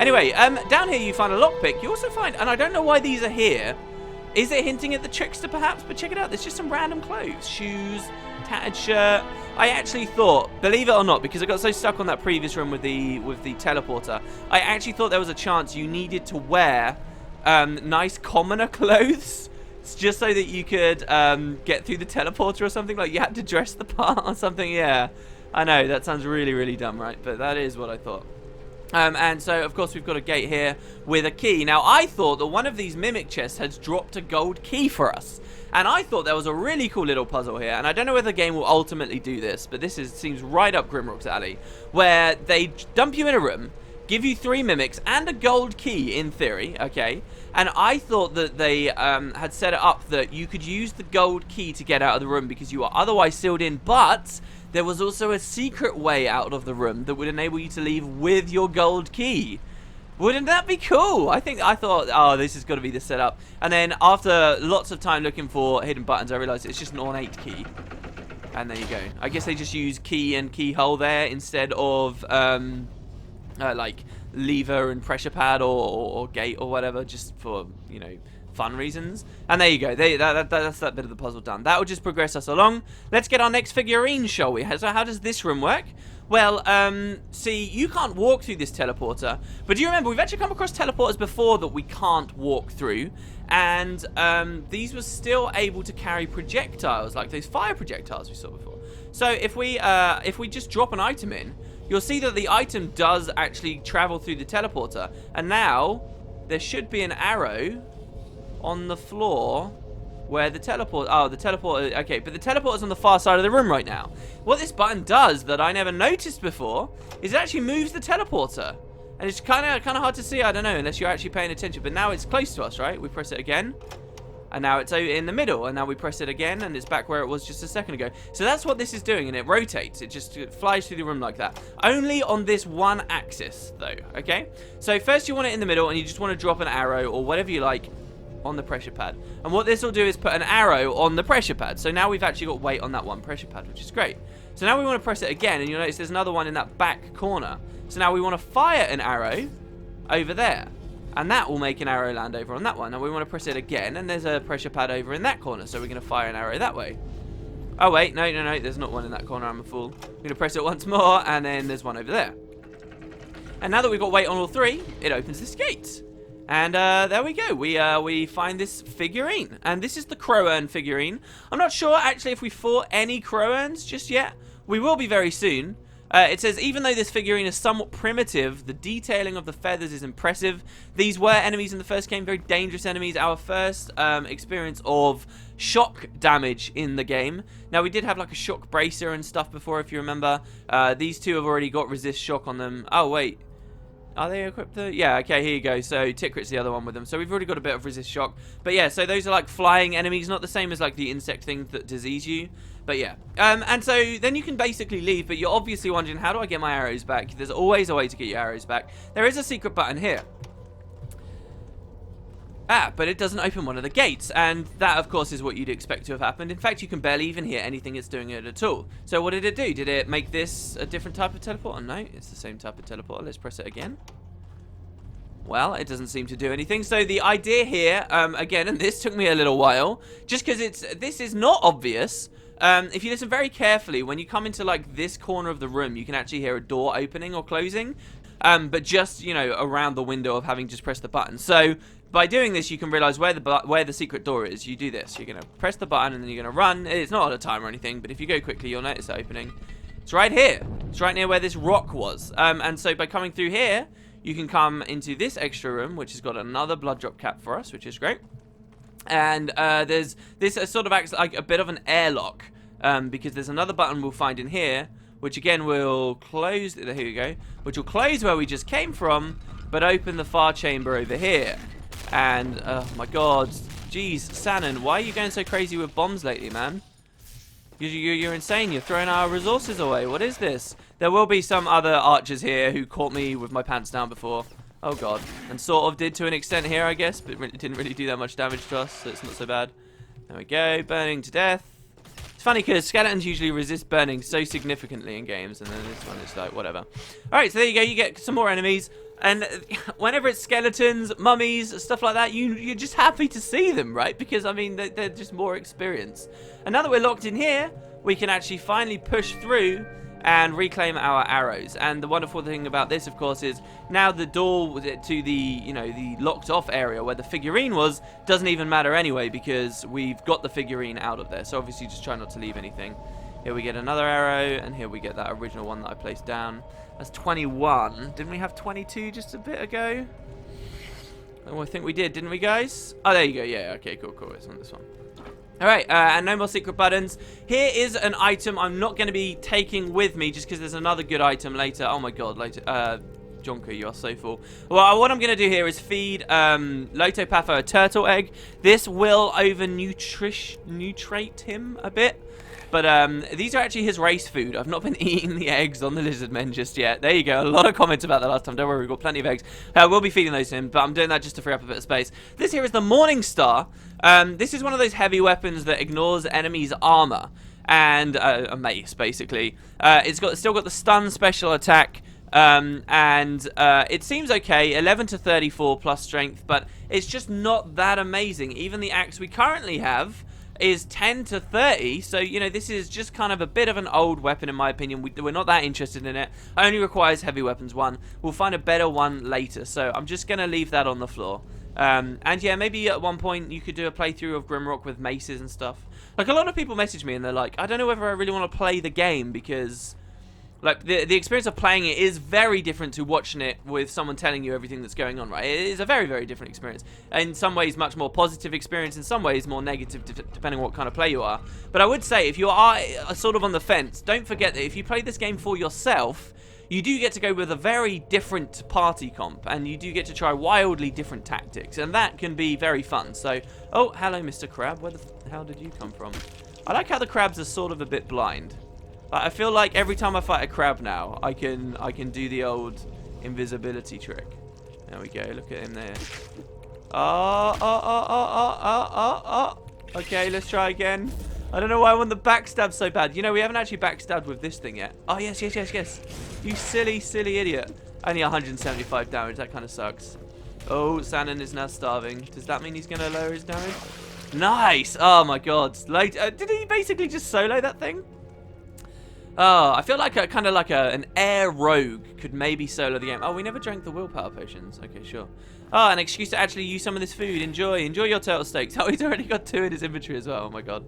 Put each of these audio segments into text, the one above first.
Anyway, down here you find a lockpick. You also find, and I don't know why these are here. Is it hinting at the trickster perhaps? But check it out, there's just some random clothes. Shoes, tattered shirt. I actually thought, believe it or not, because I got so stuck on that previous room with the teleporter, I actually thought there was a chance you needed to wear nice commoner clothes just so that you could get through the teleporter or something. Like you had to dress the part or something. Yeah, I know, that sounds really, really dumb, right? But that is what I thought. And so, of course, we've got a gate here with a key. Now, I thought that one of these mimic chests had dropped a gold key for us. And I thought there was a really cool little puzzle here. And I don't know whether the game will ultimately do this, but this seems right up Grimrock's alley. Where they dump you in a room, give you 3 mimics and a gold key, in theory, okay? And I thought that they had set it up that you could use the gold key to get out of the room because you are otherwise sealed in, but there was also a secret way out of the room that would enable you to leave with your gold key. Wouldn't that be cool? I thought, oh, this has got to be the setup. And then after lots of time looking for hidden buttons, I realized it's just an ornate key. And there you go. I guess they just use key and keyhole there instead of like lever and pressure pad or gate or whatever, just for, you know, fun reasons. And there you go. That's that bit of the puzzle done. That will just progress us along. Let's get our next figurine, shall we? So how does this room work? Well, see, you can't walk through this teleporter, but do you remember, we've actually come across teleporters before that we can't walk through, and these were still able to carry projectiles, like those fire projectiles we saw before. So if we just drop an item in, you'll see that the item does actually travel through the teleporter, and now there should be an arrow on the floor where the teleporter, okay, but the teleporter's on the far side of the room right now. What this button does that I never noticed before is it actually moves the teleporter. And it's kind of hard to see, I don't know, unless you're actually paying attention. But now it's close to us, right? We press it again. And now it's in the middle. And now we press it again, and it's back where it was just a second ago. So that's what this is doing, and it rotates. It just flies through the room like that. Only on this one axis, though, okay? So first you want it in the middle, and you just want to drop an arrow or whatever you like on the pressure pad. And what this will do is put an arrow on the pressure pad. So now we've actually got weight on that one pressure pad, which is great. So now we want to press it again, and you'll notice there's another one in that back corner. So now we want to fire an arrow over there, and that will make an arrow land over on that one. Now we want to press it again, and there's a pressure pad over in that corner, so we're going to fire an arrow that way. Oh wait, no, there's not one in that corner, I'm a fool. I'm going to press it once more, and then there's one over there. And now that we've got weight on all 3, it opens this gate. And there we go. We find this figurine. And this is the Crowern figurine. I'm not sure, actually, if we fought any Crowerns just yet. We will be very soon. It says, even though this figurine is somewhat primitive, the detailing of the feathers is impressive. These were enemies in the first game, very dangerous enemies. Our first experience of shock damage in the game. Now, we did have like a shock bracer and stuff before, if you remember. These two have already got resist shock on them. Oh, wait. Are they equipped though? Yeah, okay, here you go. So Tikrit's the other one with them. So we've already got a bit of resist shock. But yeah, so those are like flying enemies, not the same as like the insect things that disease you. But yeah. And so then you can basically leave, but you're obviously wondering, how do I get my arrows back? There's always a way to get your arrows back. There is a secret button here. But it doesn't open one of the gates, and that, of course, is what you'd expect to have happened. In fact, you can barely even hear anything it's doing it at all. So what did it do? Did it make this a different type of teleporter? No, it's the same type of teleporter. Let's press it again. Well, it doesn't seem to do anything. So the idea here, again, and this took me a little while, just because this is not obvious. If you listen very carefully, when you come into like this corner of the room, you can actually hear a door opening or closing. But just, you know, around the window of having just pressed the button. So by doing this, you can realize where the secret door is. You do this. You're going to press the button, and then you're going to run. It's not on a timer or anything, but if you go quickly, you'll notice it opening. It's right here. It's right near where this rock was. And so by coming through here, you can come into this extra room, which has got another blood drop cap for us, which is great. And there's this sort of acts like a bit of an airlock, because there's another button we'll find in here, which again will close. Here we go. Which will close where we just came from, but open the far chamber over here. And oh my God, jeez, Sanon, why are you going so crazy with bombs lately, man? You're insane. You're throwing our resources away. What is this? There will be some other archers here who caught me with my pants down before. Oh God, and sort of did to an extent here, I guess, but it didn't really do that much damage to us, so it's not so bad. There we go, burning to death. It's funny because skeletons usually resist burning so significantly in games, and then this one is like, whatever. Alright, so there you go. You get some more enemies. And whenever it's skeletons, mummies, stuff like that, you're just happy to see them, right? Because, I mean, they're just more experienced. And now that we're locked in here, we can actually finally push through and reclaim our arrows. And the wonderful thing about this, of course, is now the door to the, you know, the locked off area where the figurine was doesn't even matter anyway, because we've got the figurine out of there. So obviously just try not to leave anything. Here we get another arrow, and here we get that original one that I placed down. That's 21. Didn't we have 22 just a bit ago? Oh, I think we did, didn't we, guys? Oh, there you go. Yeah, okay, cool, cool. It's on this one. Alright, and no more secret buttons. Here is an item I'm not going to be taking with me just because there's another good item later. Oh my god, later. Jonker, you are so full. Well, what I'm going to do here is feed Lotopatho a turtle egg. This will over-nutrate him a bit. But these are actually his race food. I've not been eating the eggs on the lizard men just yet. There you go. A lot of comments about that last time. Don't worry, we've got plenty of eggs. We'll be feeding those to him, but I'm doing that just to free up a bit of space. This here is the Morning Star. This is one of those heavy weapons that ignores enemies' armor. And a mace, basically. It's still got the stun special attack. It seems okay, 11 to 34 plus strength, but it's just not that amazing. Even the axe we currently have is 10 to 30, so, you know, this is just kind of a bit of an old weapon, in my opinion. We're not that interested in it. It only requires heavy weapons 1. We'll find a better one later, so I'm just going to leave that on the floor. And yeah, maybe at one point you could do a playthrough of Grimrock with maces and stuff. Like, a lot of people message me and they're like, I don't know whether I really want to play the game, because like the experience of playing it is very different to watching it with someone telling you everything that's going on, right? It is a very, very different experience. In some ways, much more positive experience. In some ways, more negative, depending on what kind of player you are. But I would say, if you are sort of on the fence, don't forget that if you play this game for yourself, you do get to go with a very different party comp, and you do get to try wildly different tactics, and that can be very fun. So, oh, hello, Mr. Crab. Where the hell did you come from? I like how the crabs are sort of a bit blind. I feel like every time I fight a crab now, I can do the old invisibility trick. There we go. Look at him there. Okay, let's try again. I don't know why I want the backstab so bad. You know, we haven't actually backstabbed with this thing yet. Oh, yes, yes, yes, yes. You silly, silly idiot. Only 175 damage. That kind of sucks. Oh, Sanon is now starving. Does that mean he's going to lower his damage? Nice. Oh, my God. Did he basically just solo that thing? Oh, I feel like kind of like an air rogue could maybe solo the game. Oh, we never drank the willpower potions. Okay, sure. Oh, an excuse to actually use some of this food. Enjoy your turtle steaks. Oh, he's already got 2 in his inventory as well. Oh my god.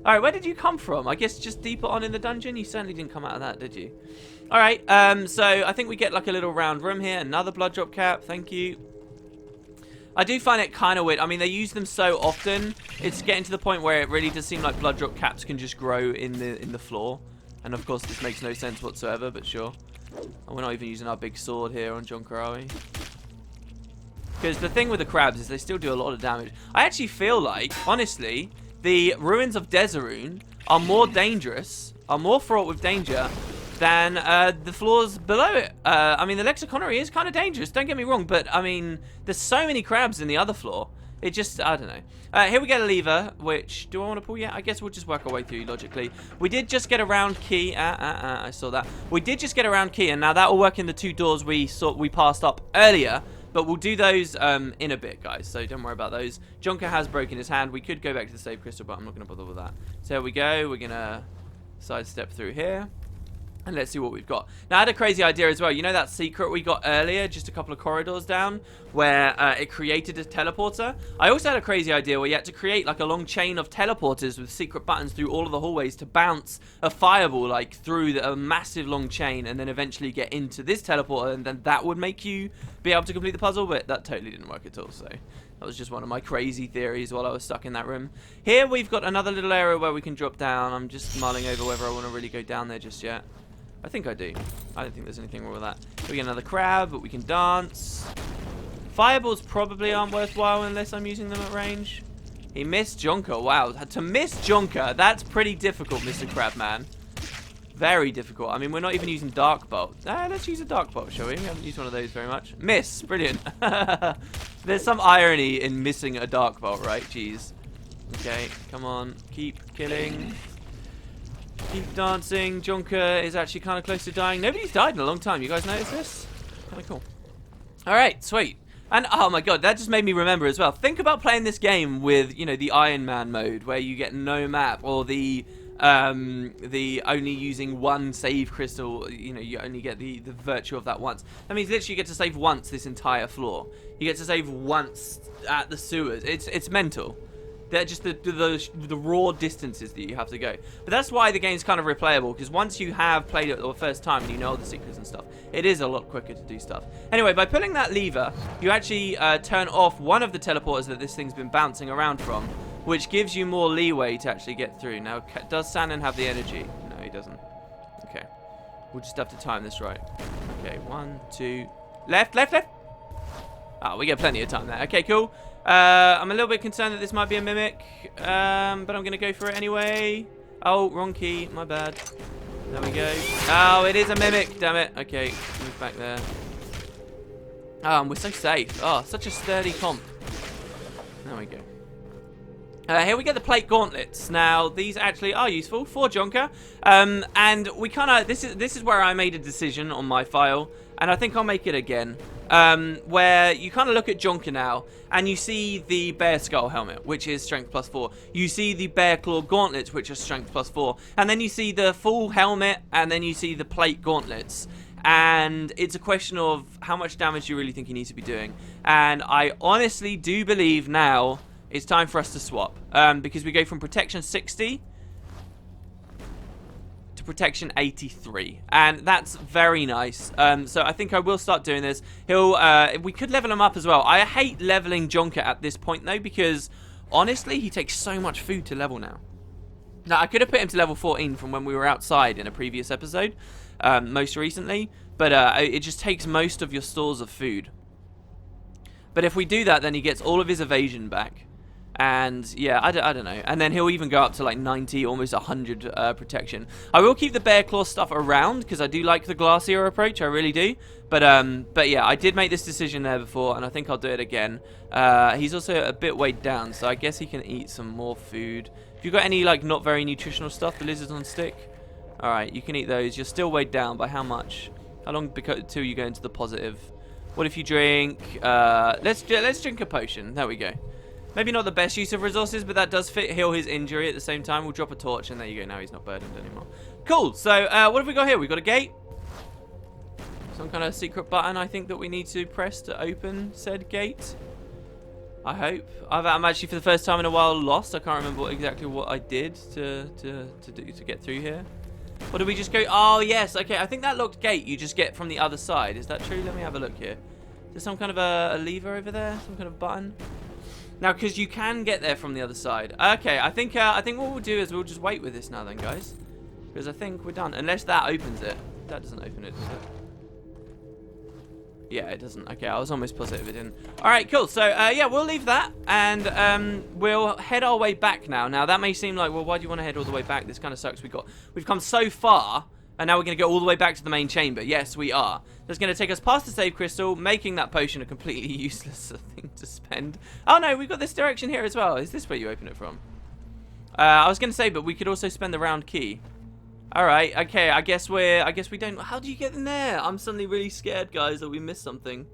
All right, where did you come from? I guess just deeper on in the dungeon. You certainly didn't come out of that, did you? All right. So I think we get like a little round room here. Another blood drop cap. Thank you. I do find it kind of weird. I mean, they use them so often. It's getting to the point where it really does seem like blood drop caps can just grow in the floor. And of course, this makes no sense whatsoever, but sure. And we're not even using our big sword here on Jonker, are we? Because the thing with the crabs is they still do a lot of damage. I actually feel like, honestly, the ruins of Desirune are more dangerous, are more fraught with danger than the floors below it. I mean, the Lexiconary is kind of dangerous, don't get me wrong, but I mean, there's so many crabs in the other floor. It just, I don't know. Here we get a lever, which, do I want to pull yet? I guess we'll just work our way through logically. We did just get a round key. I saw that. We did just get a round key, and now that will work in the 2 doors we passed up earlier. But we'll do those in a bit, guys, so don't worry about those. Jonker has broken his hand. We could go back to the save crystal, but I'm not going to bother with that. So here we go. We're going to sidestep through here. And let's see what we've got. Now, I had a crazy idea as well. You know that secret we got earlier, just a couple of corridors down, where it created a teleporter? I also had a crazy idea where you had to create like a long chain of teleporters with secret buttons through all of the hallways to bounce a fireball like through a massive long chain and then eventually get into this teleporter, and then that would make you be able to complete the puzzle, but that totally didn't work at all, so that was just one of my crazy theories while I was stuck in that room. Here we've got another little area where we can drop down. I'm just mulling over whether I want to really go down there just yet. I think I do. I don't think there's anything wrong with that. We get another crab, but we can dance. Fireballs probably aren't worthwhile unless I'm using them at range. He missed Jonker. Wow. To miss Jonker, that's pretty difficult, Mr. Crabman. Very difficult. I mean, we're not even using Dark Bolt. Let's use a Dark Bolt, shall we? We haven't used one of those very much. Miss. Brilliant. There's some irony in missing a Dark Bolt, right? Jeez. Okay, come on. Keep killing. Keep dancing. Jonker is actually kind of close to dying. Nobody's died in a long time. You guys notice this? Kind of cool. Alright, sweet. And, oh my god, that just made me remember as well. Think about playing this game with, you know, the Iron Man mode, where you get no map, or the only using one save crystal, you know, you only get the virtue of that once. That means literally you get to save once this entire floor. You get to save once at the sewers. It's mental. They're just the raw distances that you have to go. But that's why the game's kind of replayable, because once you have played it the first time and you know all the secrets and stuff, it is a lot quicker to do stuff. Anyway, by pulling that lever, you actually turn off one of the teleporters that this thing's been bouncing around from, which gives you more leeway to actually get through. Now, does Sandon have the energy? No, he doesn't. Okay. We'll just have to time this right. Okay, 1, 2... Left, left, left! Oh, we get plenty of time there. Okay, cool. I'm a little bit concerned that this might be a mimic, but I'm going to go for it anyway. Oh, wrong key. My bad. There we go. Oh, it is a mimic. Damn it. Okay, move back there. Oh, and we're so safe. Oh, such a sturdy comp. There we go. Here we get the plate gauntlets. Now, these actually are useful for Jonker. And we kind of... This is where I made a decision on my file, and I think I'll make it again. Where you kind of look at Jonker now, and you see the bear skull helmet, which is strength +4. You see the bear claw gauntlets, which are strength +4. And then you see the full helmet, and then you see the plate gauntlets. And it's a question of how much damage you really think you need to be doing. And I honestly do believe now it's time for us to swap. Because we go from protection 60... protection 83, and that's very nice. So I think I will start doing this. We could level him up as well. I hate leveling Jonker at this point though, because honestly he takes so much food to level now. Now I could have put him to level 14 from when we were outside in a previous episode, most recently, but it just takes most of your stores of food. But if we do that, then he gets all of his evasion back. And yeah, I don't know. And then he'll even go up to like 90, almost 100 protection. I will keep the bear claw stuff around because I do like the glacier approach. I really do. But yeah, I did make this decision there before, and I think I'll do it again. He's also a bit weighed down, so I guess he can eat some more food. If you've got any like not very nutritional stuff, the lizards on stick. All right, you can eat those. You're still weighed down by how much? How long till you go into the positive? What if you drink? Let's drink a potion. There we go. Maybe not the best use of resources, but that does heal his injury at the same time. We'll drop a torch, and there you go. Now he's not burdened anymore. Cool. So, what have we got here? We've got a gate. Some kind of secret button, I think, that we need to press to open said gate. I hope. I'm actually, for the first time in a while, lost. I can't remember exactly what I did to get through here. Or did we just go... Oh, yes. Okay, I think that locked gate you just get from the other side. Is that true? Let me have a look here. Is there some kind of a lever over there? Some kind of button? Now, because you can get there from the other side. Okay, I think what we'll do is we'll just wait with this now then, guys. Because I think we're done. Unless that opens it. That doesn't open it, does it? Yeah, it doesn't. Okay, I was almost positive it didn't. Alright, cool. So, yeah, we'll leave that. And we'll head our way back now. Now, that may seem like, well, why do you want to head all the way back? This kind of sucks. We've come so far... And now we're going to go all the way back to the main chamber. Yes, we are. That's going to take us past the save crystal, making that potion a completely useless thing to spend. Oh, no, we've got this direction here as well. Is this where you open it from? I was going to say, but we could also spend the round key. All right, okay, I guess we don't... How do you get in there? I'm suddenly really scared, guys, that we missed something.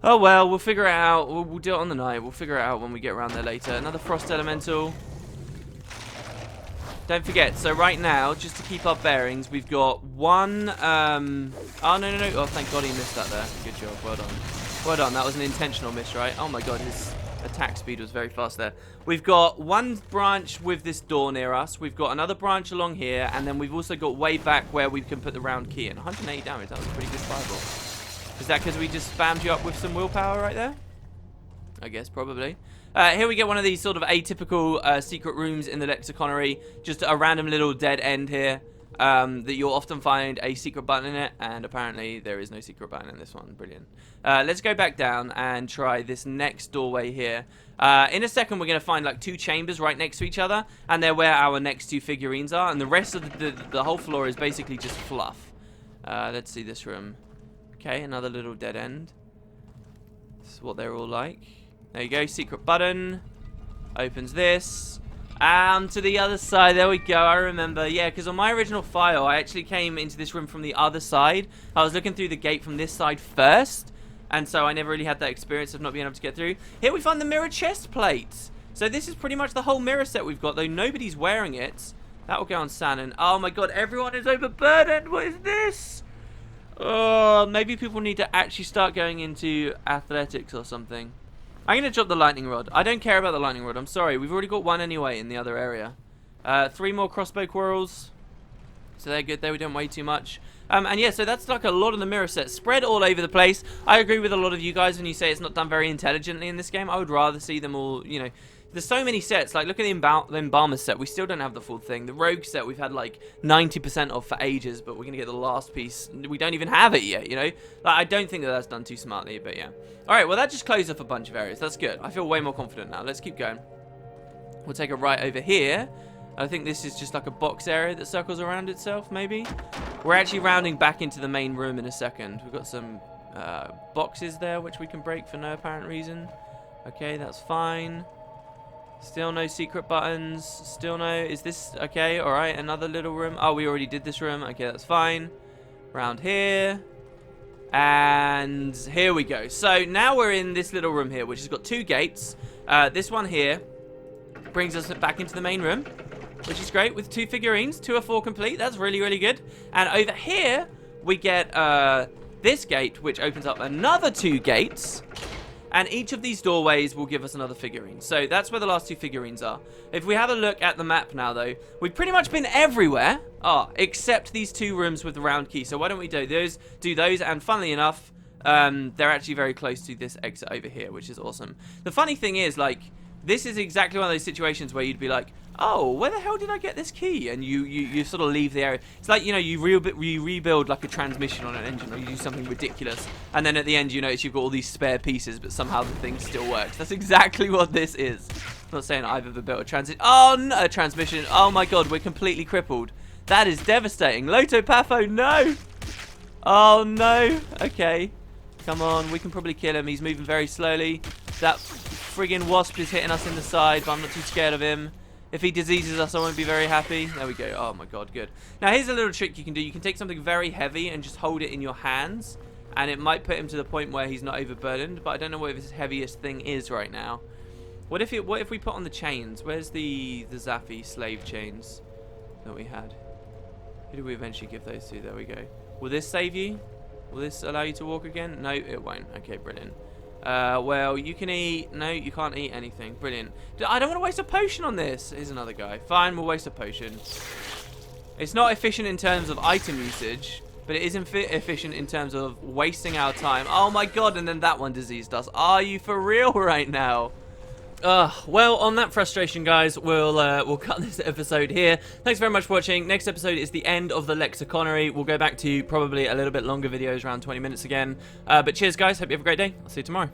Oh, well, we'll figure it out. We'll do it on the night. We'll figure it out when we get around there later. Another frost elemental. Don't forget, so right now, just to keep our bearings, we've got one, oh, no. Oh, thank God he missed that there. Good job, well done. Well done, that was an intentional miss, right? Oh my God, his attack speed was very fast there. We've got one branch with this door near us. We've got another branch along here, and then we've also got way back where we can put the round key in. 180 damage, that was a pretty good fireball. Is that because we just spammed you up with some willpower right there? I guess, probably. Here we get one of these sort of atypical secret rooms in the Lexiconary. Just a random little dead end here that you'll often find a secret button in it. And apparently there is no secret button in this one. Brilliant. Let's go back down and try this next doorway here. In a second, we're going to find like 2 chambers right next to each other. And they're where our next 2 figurines are. And the rest of the whole floor is basically just fluff. Let's see this room. Okay, another little dead end. This is what they're all like. There you go, secret button. Opens this. To the other side. There we go. I remember. Yeah, because on my original file, I actually came into this room from the other side. I was looking through the gate from this side first. And so I never really had that experience of not being able to get through. Here we find the mirror chest plate. So this is pretty much the whole mirror set we've got, though nobody's wearing it. That will go on Shannon. Oh my god, everyone is overburdened. What is this? Oh, maybe people need to actually start going into athletics or something. I'm going to drop the lightning rod. I don't care about the lightning rod. I'm sorry. We've already got one anyway in the other area. 3 more crossbow quarrels. So they're good there. We don't weigh too much. And yeah, so that's like a lot of the mirror sets spread all over the place. I agree with a lot of you guys when you say it's not done very intelligently in this game. I would rather see them all, you know. There's so many sets. Like, look at the Embalmer set. We still don't have the full thing. The Rogue set we've had like 90% of for ages, but we're going to get the last piece. We don't even have it yet, you know. Like, I don't think that that's done too smartly, but yeah. Alright, well, that just closed off a bunch of areas. That's good. I feel way more confident now. Let's keep going. We'll take a right over here. I think this is just like a box area that circles around itself, maybe. We're actually rounding back into the main room in a second. We've got some boxes there, which we can break for no apparent reason. Okay, that's fine. Still no secret buttons. Still no... Is this... Okay, alright. Another little room. Oh, we already did this room. Okay, that's fine. Round here. And here we go. So now we're in this little room here, which has got 2 gates. This one here brings us back into the main room, which is great, with 2 figurines. 2 of 4 complete. That's really, really good. And over here, we get this gate, which opens up another 2 gates. And each of these doorways will give us another figurine. So that's where the last 2 figurines are. If we have a look at the map now, though, we've pretty much been everywhere. Except these 2 rooms with the round key. So why don't we do those? And funnily enough, they're actually very close to this exit over here, which is awesome. The funny thing is, like, this is exactly one of those situations where you'd be like, oh, where the hell did I get this key? And you sort of leave the area. It's like, you know, you rebuild like a transmission on an engine, or you do something ridiculous, and then at the end you notice you've got all these spare pieces, but somehow the thing still works. That's exactly what this is. I'm not saying I've ever built a transmission. Oh my god, we're completely crippled. That is devastating. Loto Pafo, no! Oh no. Okay. Come on, we can probably kill him. He's moving very slowly. That friggin' wasp is hitting us in the side, but I'm not too scared of him. If he diseases us, I won't be very happy. There we go. Oh my god, good. Now here's a little trick you can do. You can take something very heavy and just hold it in your hands, and it might put him to the point where he's not overburdened, but I don't know what his heaviest thing is right now. What if we put on the chains? Where's the Zaffi slave chains that we had? Who did we eventually give those to? There we go. Will this save you? Will this allow you to walk again? No, it won't. Okay, brilliant. Well, you can eat. No, you can't eat anything. Brilliant. I don't want to waste a potion on this. Here's another guy. Fine, we'll waste a potion. It's not efficient in terms of item usage, but it is efficient in terms of wasting our time. Oh my god, and then that one diseased us. Are you for real right now? Well, on that frustration, guys, we'll cut this episode here. Thanks very much for watching. Next episode is the end of the Lexiconary. We'll go back to probably a little bit longer videos, around 20 minutes again. But cheers, guys. Hope you have a great day. I'll see you tomorrow.